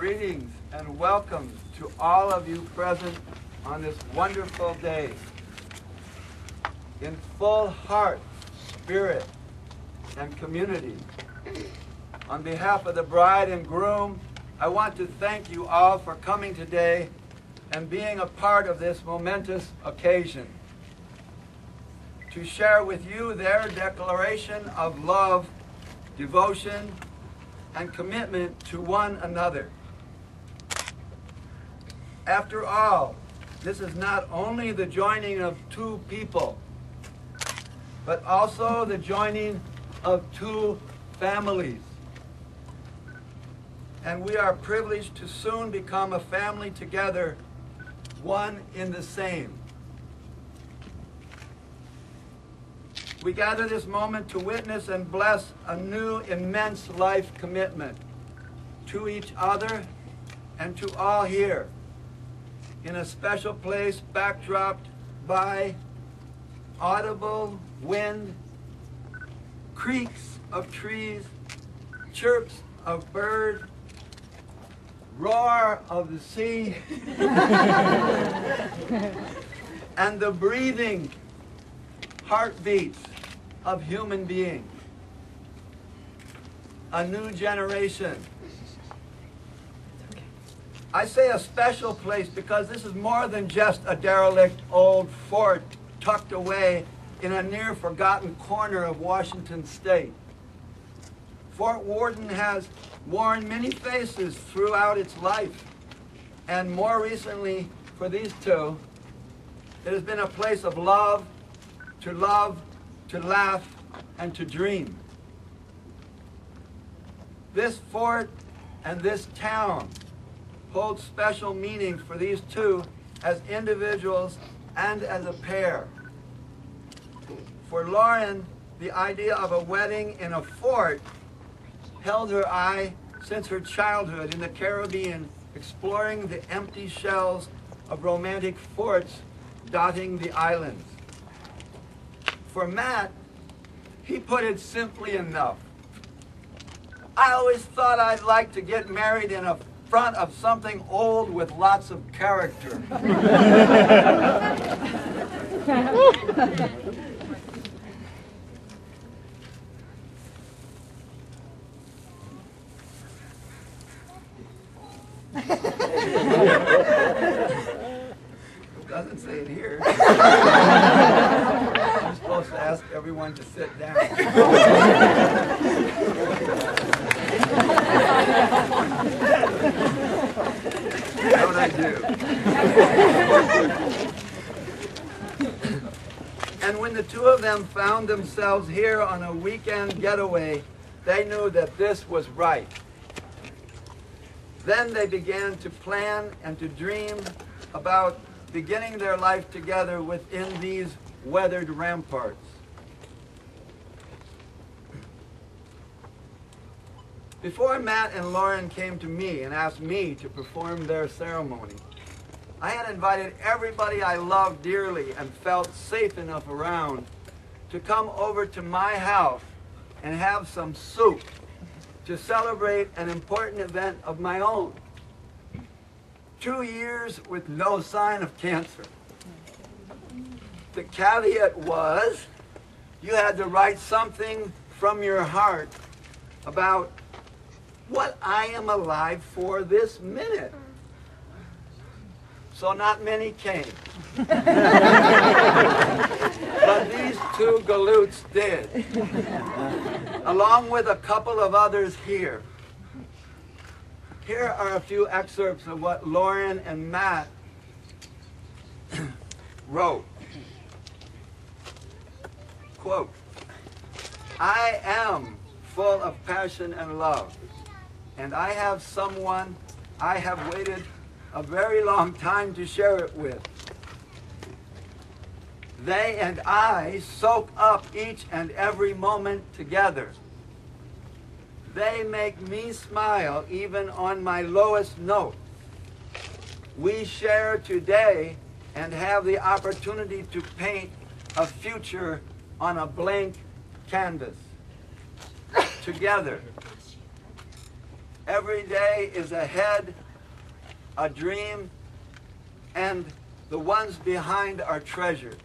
Greetings and welcome to all of you present on this wonderful day. In full heart, spirit, and community. On behalf of the bride and groom, I want to thank you all for coming today and being a part of this momentous occasion. To share with you their declaration of love, devotion, and commitment to one another. After all, this is not only the joining of two people, but also the joining of two families. And we are privileged to soon become a family together, one in the same. We gather this moment to witness and bless a new immense life commitment to each other and to all here in a special place backdropped by audible wind, creaks of trees, chirps of birds, roar of the sea, and the breathing heartbeats of human beings. A new generation. I say a special place because this is more than just a derelict old fort tucked away in a near-forgotten corner of Washington State. Fort Worden has worn many faces throughout its life, and more recently, for these two, it has been a place of love, to laugh, and to dream. This fort and this town hold special meaning for these two as individuals and as a pair. For Lauren, the idea of a wedding in a fort held her eye since her childhood in the Caribbean, exploring the empty shells of romantic forts dotting the islands. For Matt, he put it simply enough. I always thought I'd like to get married in a front of something old with lots of character. It doesn't say it here. I'm supposed to ask everyone to sit down. What I do. And when the two of them found themselves here on a weekend getaway, they knew that this was right. Then they began to plan and to dream about beginning their life together within these weathered ramparts. Before Matt and Lauren came to me and asked me to perform their ceremony, I had invited everybody I loved dearly and felt safe enough around to come over to my house and have some soup to celebrate an important event of my own. 2 years with no sign of cancer. The caveat was you had to write something from your heart about what I am alive for this minute. So not many came. But these two galoots did, along with a couple of others here. Here are a few excerpts of what Lauren and Matt wrote. Quote, I am full of passion and love, and I have someone I have waited a very long time to share it with. They and I soak up each and every moment together. They make me smile even on my lowest note. We share today and have the opportunity to paint a future on a blank canvas together. Every day is ahead, a dream, and the ones behind are treasured.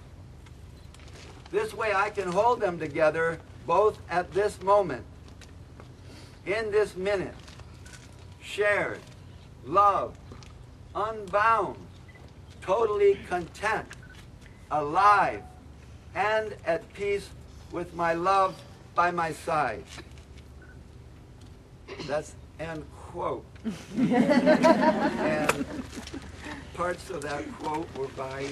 This way I can hold them together both at this moment, in this minute, shared, loved, unbound, totally content, alive, and at peace with my love by my side. That's end quote. And parts of that quote were by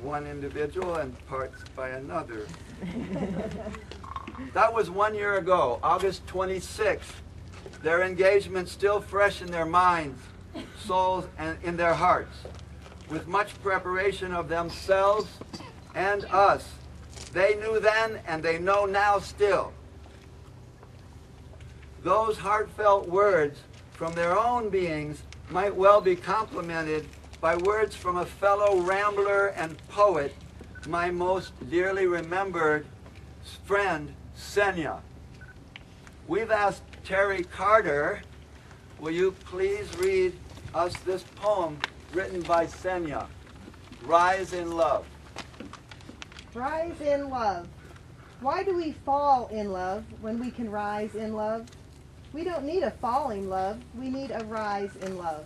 one individual and parts by another. That was 1 year ago, August 26th. Their engagement still fresh in their minds, souls, and in their hearts. With much preparation of themselves and us, they knew then and they know now still. Those heartfelt words from their own beings might well be complemented by words from a fellow rambler and poet, my most dearly remembered friend, Senya. We've asked Terry Carter, will you please read us this poem written by Senya, Rise in Love. Rise in love. Why do we fall in love when we can rise in love? We don't need a falling love, we need a rise in love.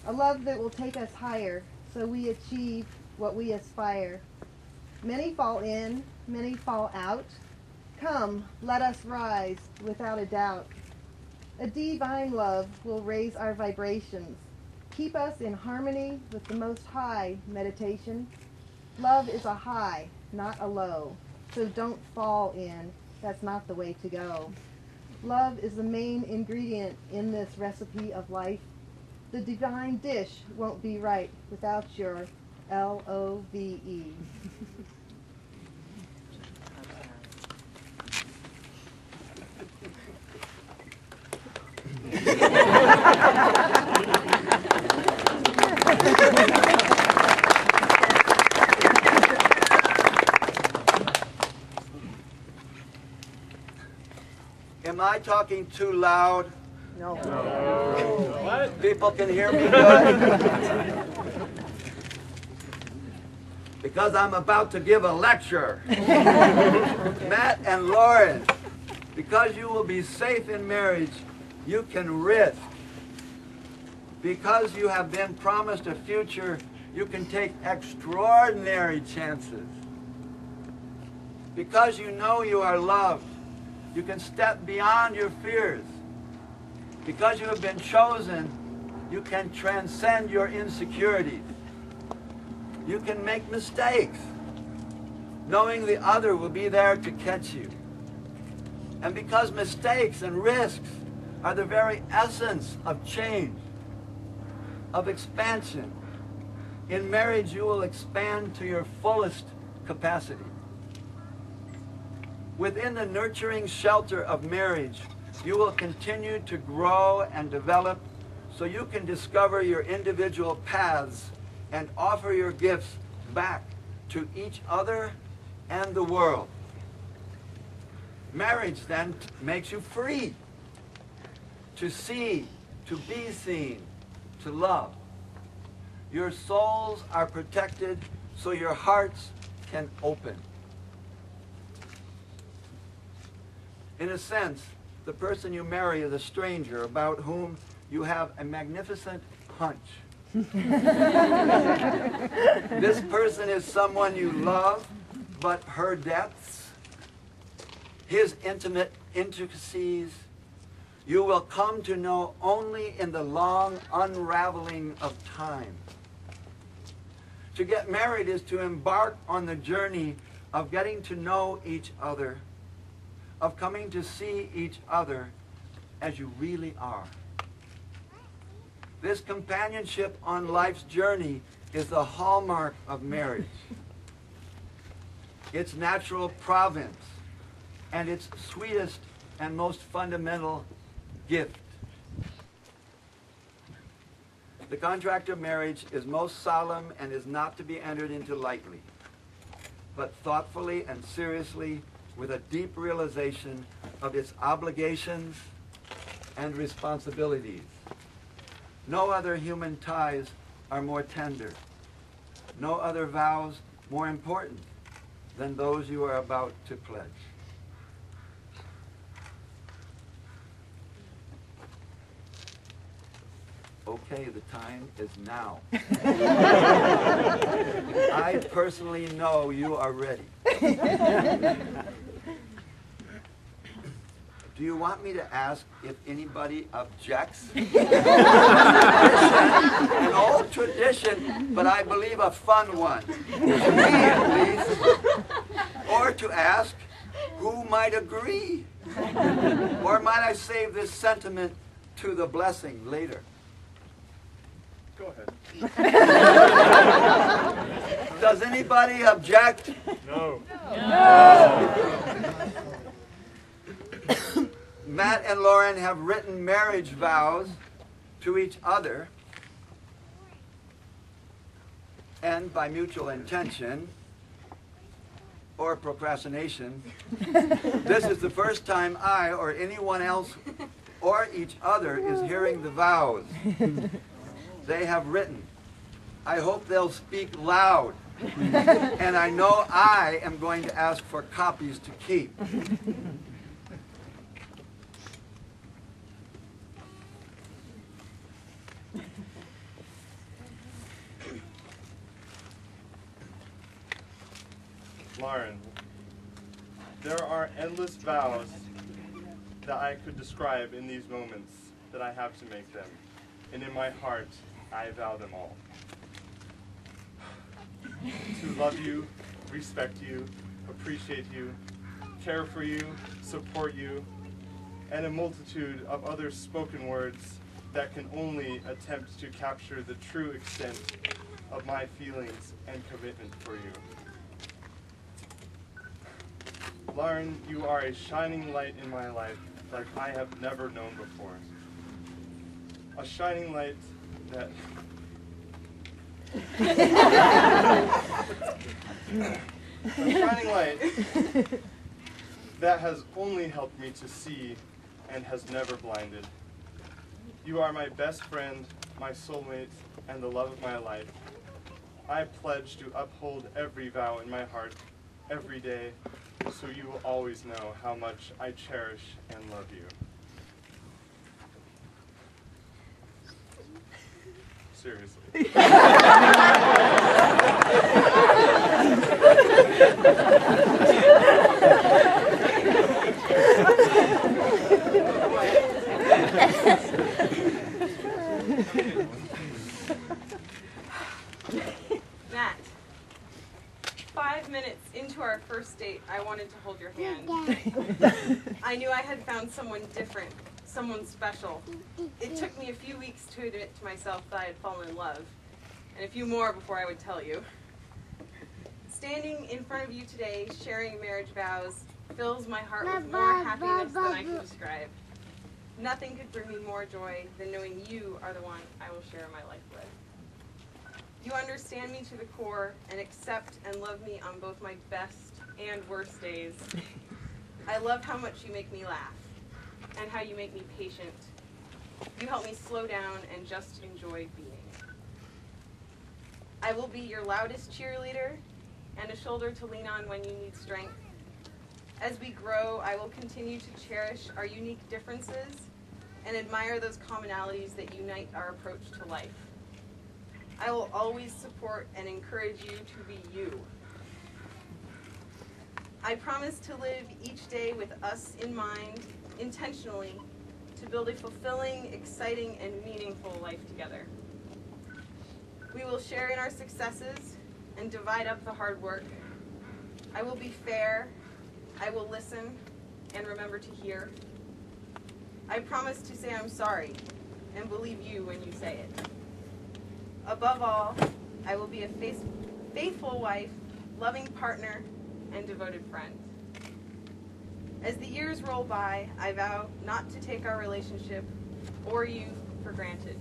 A love that will take us higher so we achieve what we aspire. Many fall in, many fall out. Come, let us rise without a doubt. A divine love will raise our vibrations, keep us in harmony with the Most High meditation. Love is a high, not a low, so don't fall in. That's not the way to go. Love is the main ingredient in this recipe of life. The divine dish won't be right without your L-O-V-E. Am I talking too loud? No. What? People can hear me good? Because I'm about to give a lecture. Matt and Lauren, because you will be safe in marriage, you can risk. Because you have been promised a future, you can take extraordinary chances. Because you know you are loved, you can step beyond your fears. Because you have been chosen, you can transcend your insecurities. You can make mistakes, knowing the other will be there to catch you. And because mistakes and risks are the very essence of change, of expansion, in marriage you will expand to your fullest capacity. Within the nurturing shelter of marriage, you will continue to grow and develop so you can discover your individual paths and offer your gifts back to each other and the world. Marriage then makes you free to see, to be seen, to love. Your souls are protected so your hearts can open. In a sense, the person you marry is a stranger about whom you have a magnificent hunch. This person is someone you love, but her depths, his intimate intricacies, you will come to know only in the long unraveling of time. To get married is to embark on the journey of getting to know each other, of coming to see each other as you really are. This companionship on life's journey is the hallmark of marriage. Its natural province and its sweetest and most fundamental gift. The contract of marriage is most solemn and is not to be entered into lightly, but thoughtfully and seriously with a deep realization of its obligations and responsibilities. No other human ties are more tender. No other vows more important than those you are about to pledge. Okay, the time is now. I personally know you are ready. Do you want me to ask if anybody objects? An old tradition, but I believe a fun one. To me, at least. Or to ask who might agree? Or might I save this sentiment to the blessing later? Go ahead. Does anybody object? No. Matt and Lauren have written marriage vows to each other, and by mutual intention or procrastination, this is the first time I or anyone else or each other is hearing the vows they have written. I hope they'll speak loud, and I know I am going to ask for copies to keep. Lauren, there are endless vows that I could describe in these moments that I have to make them. And in my heart, I vow them all. To love you, respect you, appreciate you, care for you, support you, and a multitude of other spoken words that can only attempt to capture the true extent of my feelings and commitment for you. Lauren, you are a shining light in my life like I have never known before. A shining light that that has only helped me to see and has never blinded. You are my best friend, my soulmate, and the love of my life. I pledge to uphold every vow in my heart every day, so you will always know how much I cherish and love you. Seriously. Matt, 5 minutes into our first date, I wanted to hold your hand. I knew I had found someone different, someone special. It took me a few weeks to admit to myself that I had fallen in love, and a few more before I would tell you. Standing in front of you today, sharing marriage vows, fills my heart with more happiness than I can describe. Nothing could bring me more joy than knowing you are the one I will share my life with. You understand me to the core and accept and love me on both my best and worst days. I love how much you make me laugh and how you make me patient. You help me slow down and just enjoy being. I will be your loudest cheerleader and a shoulder to lean on when you need strength. As we grow, I will continue to cherish our unique differences and admire those commonalities that unite our approach to life. I will always support and encourage you to be you. I promise to live each day with us in mind, intentionally, to build a fulfilling, exciting, and meaningful life together. We will share in our successes and divide up the hard work. I will be fair, I will listen, and remember to hear. I promise to say I'm sorry and believe you when you say it. Above all, I will be a faithful wife, loving partner, and devoted friend. As the years roll by, I vow not to take our relationship or you for granted.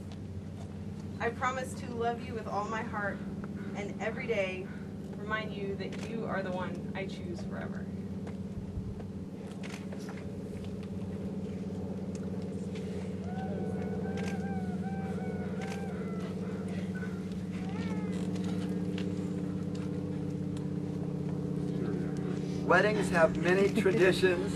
I promise to love you with all my heart and every day remind you that you are the one I choose forever. Weddings have many traditions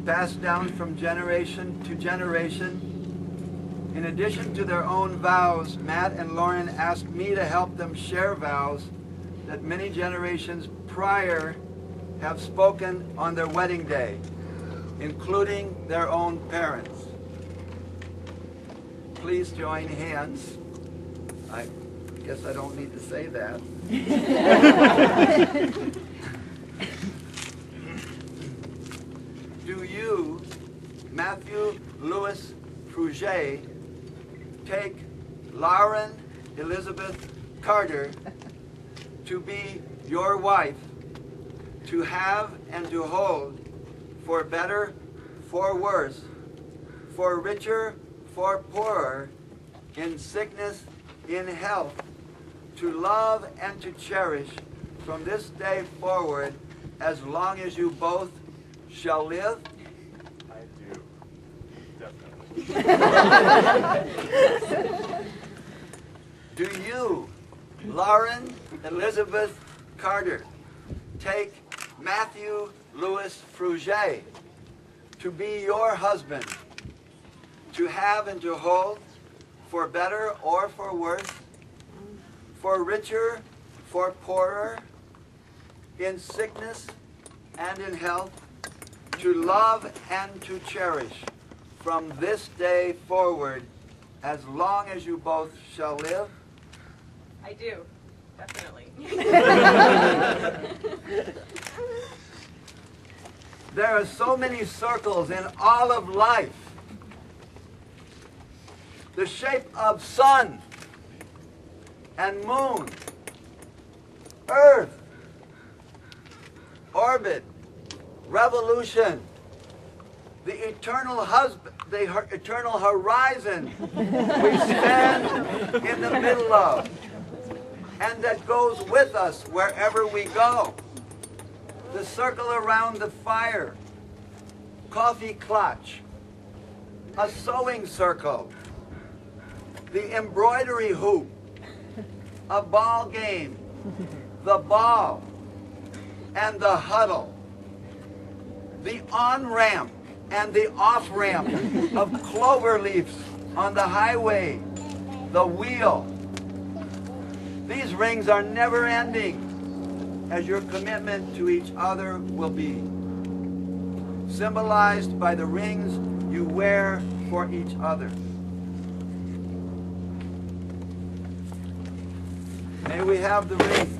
passed down from generation to generation. In addition to their own vows, Matt and Lauren asked me to help them share vows that many generations prior have spoken on their wedding day, including their own parents. Please join hands. I guess I don't need to say that. Do you, Matthew Louis Fruget, take Lauren Elizabeth Carter to be your wife, to have and to hold, for better, for worse, for richer, for poorer, in sickness, in health, to love and to cherish from this day forward as long as you both shall live? I do. Definitely. Do you, Lauren Elizabeth Carter, take Matthew Louis Fruget to be your husband, to have and to hold, for better or for worse, for richer, for poorer, in sickness and in health, to love and to cherish from this day forward as long as you both shall live? I do, definitely. There are so many circles in all of life. The shape of sun and moon, earth, orbit, revolution, the eternal eternal horizon we stand in the middle of, and that goes with us wherever we go. The circle around the fire, coffee clutch, a sewing circle, the embroidery hoop, a ball game, the ball, and the huddle, the on-ramp and the off-ramp of clover leaves on the highway, the wheel. These rings are never ending, as your commitment to each other will be, symbolized by the rings you wear for each other. May we have the rings.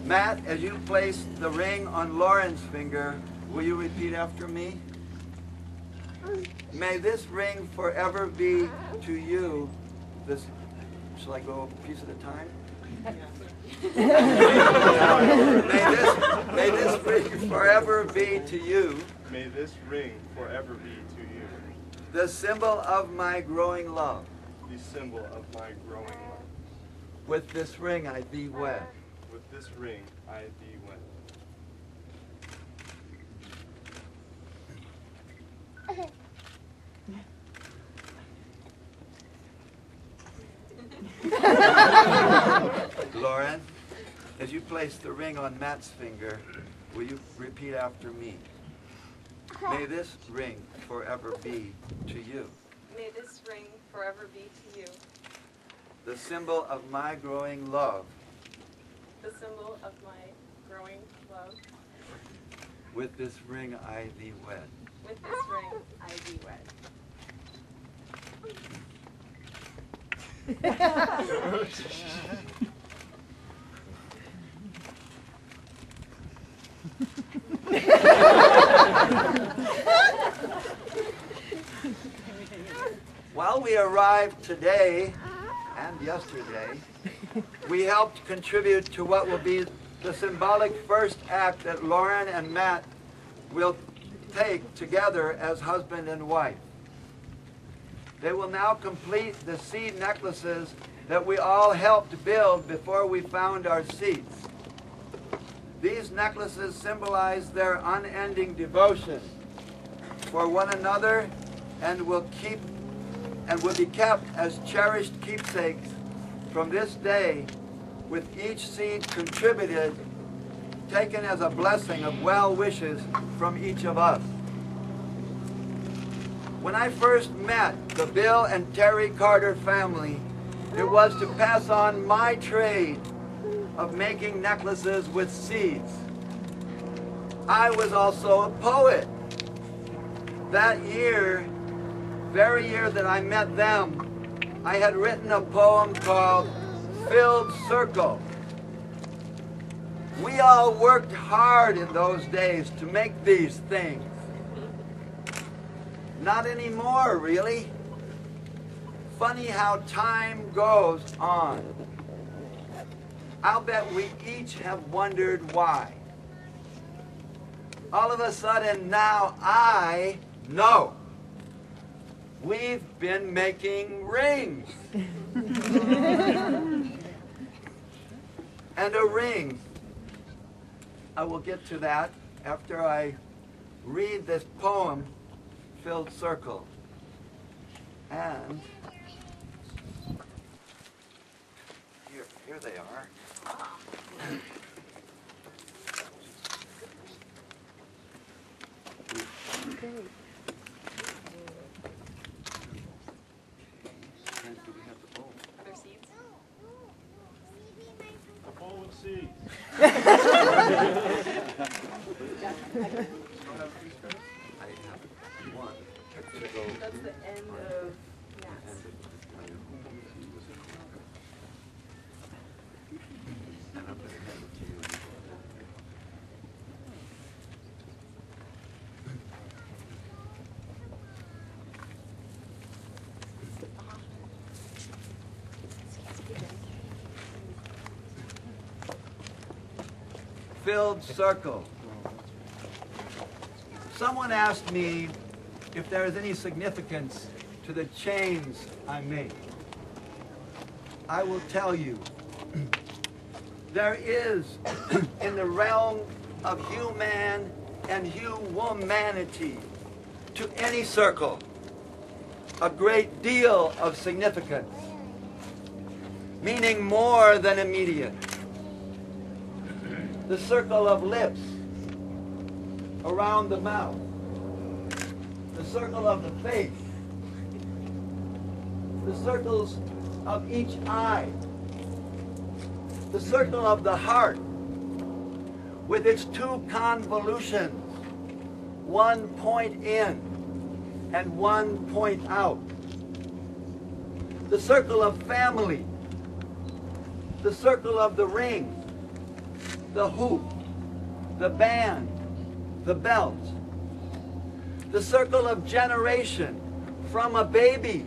Matt, as you place the ring on Lauren's finger, will you repeat after me? May this ring forever be to you. This, shall I go a piece at a time? May this ring forever be to you. May this ring forever be to you. The symbol of my growing love. The symbol of my growing love. With this ring I thee wed. With this ring I thee wed. Lauren, as you place the ring on Matt's finger, will you repeat after me? May this ring forever be to you. May this ring forever be to you. The symbol of my growing love. The symbol of my growing love. With this ring I thee wed. With this ring I thee wed. While we arrived today and yesterday, we helped contribute to what will be the symbolic first act that Lauren and Matt will take together as husband and wife. They will now complete the seed necklaces that we all helped build before we found our seats. These necklaces symbolize their unending devotion for one another and will be kept as cherished keepsakes from this day, with each seed contributed, taken as a blessing of well wishes from each of us. When I first met the Bill and Terry Carter family, it was to pass on my trade of making necklaces with seeds. I was also a poet. That year, very year that I met them, I had written a poem called Filled Circle. We all worked hard in those days to make these things. Not anymore, really. Funny how time goes on. I'll bet we each have wondered why. All of a sudden now I know. We've been making rings. And a ring, I will get to that after I read this poem, Filled Circle. And here they are. Great. Other seeds? A bowl of seeds. I have one. That's the end of Matt's. Filled Circle. Someone asked me if there is any significance to the chains I make. I will tell you, there is in the realm of human and humanity to any circle a great deal of significance, meaning more than immediate. The circle of lips around the mouth, the circle of the face, the circles of each eye, the circle of the heart with its two convolutions, one point in and one point out, the circle of family, the circle of the ring, the hoop, the band, the belt, the circle of generation from a baby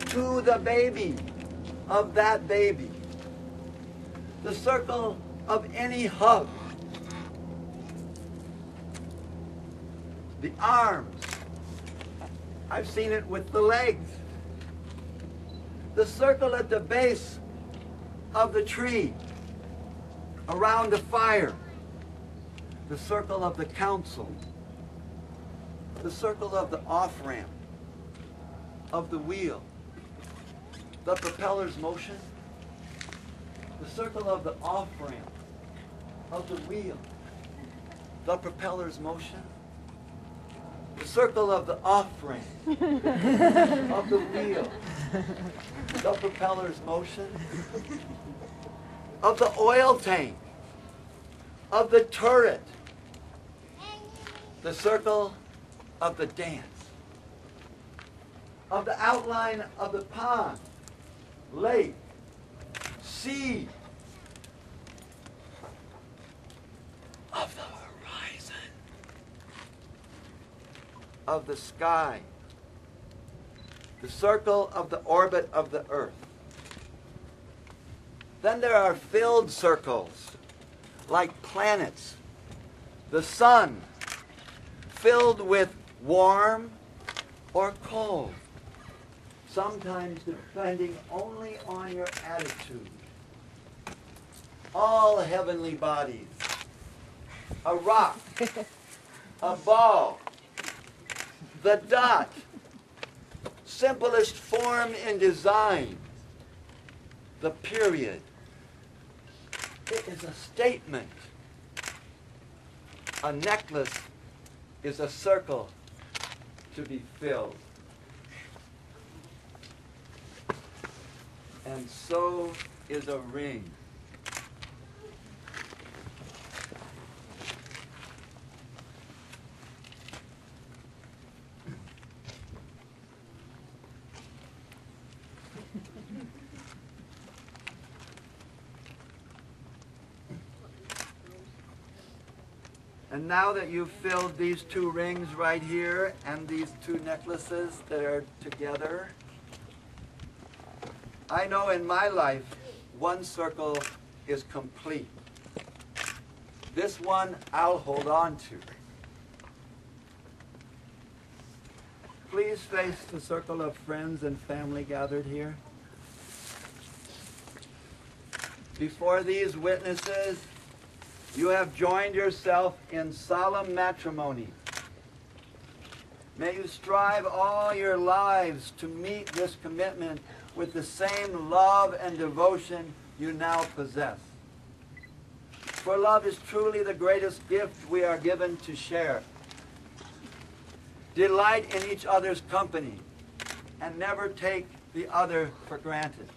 to the baby of that baby, the circle of any hug, the arms, I've seen it with the legs, the circle at the base of the tree, around the fire, the circle of the council, the circle of the off-ramp, of the wheel, the propeller's motion, the circle of the off-ramp, of the wheel, the propeller's motion, the circle of the off-ramp, of the wheel, the propeller's motion, of the oil tank, of the turret, the circle of the dance, of the outline of the pond, lake, sea, of the horizon, of the sky, the circle of the orbit of the earth. Then there are filled circles, like planets, the sun, filled with warm or cold, sometimes depending only on your attitude. All heavenly bodies, a rock, a ball, the dot, simplest form in design, the period. It is a statement. A necklace is a circle to be filled. And so is a ring. And now that you've filled these two rings right here and these two necklaces that are together, I know in my life one circle is complete. This one I'll hold on to. Please face the circle of friends and family gathered here. Before these witnesses, you have joined yourself in solemn matrimony. May you strive all your lives to meet this commitment with the same love and devotion you now possess. For love is truly the greatest gift we are given to share. Delight in each other's company and never take the other for granted.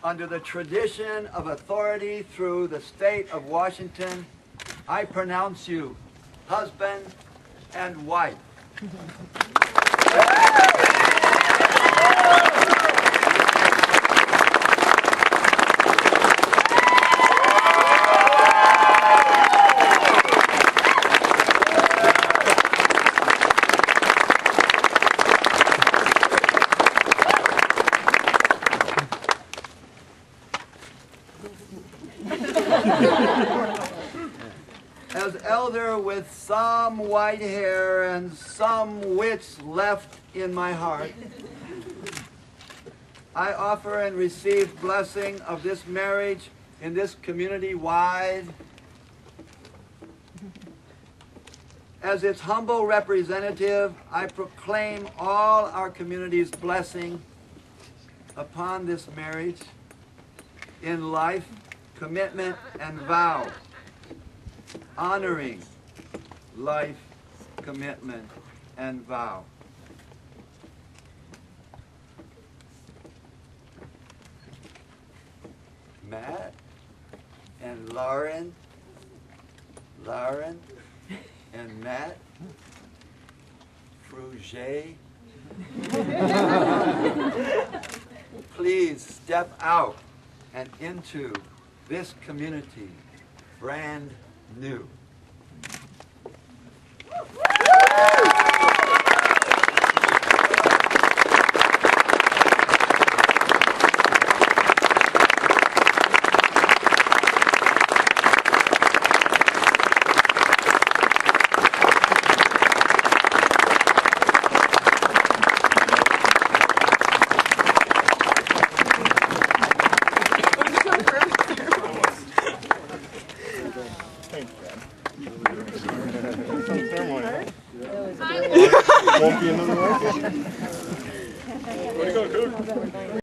Under the tradition of authority through the state of Washington, I pronounce you husband and wife. As elder with some white hair and some wits left in my heart, I offer and receive blessing of this marriage in this community wide. As its humble representative, I proclaim all our community's blessing upon this marriage in life, commitment, and vow, honoring life, commitment, and vow. Matt and Lauren and Matt Fruget, please step out and into this community brand new. Won't be another one. Where'd he go, dude?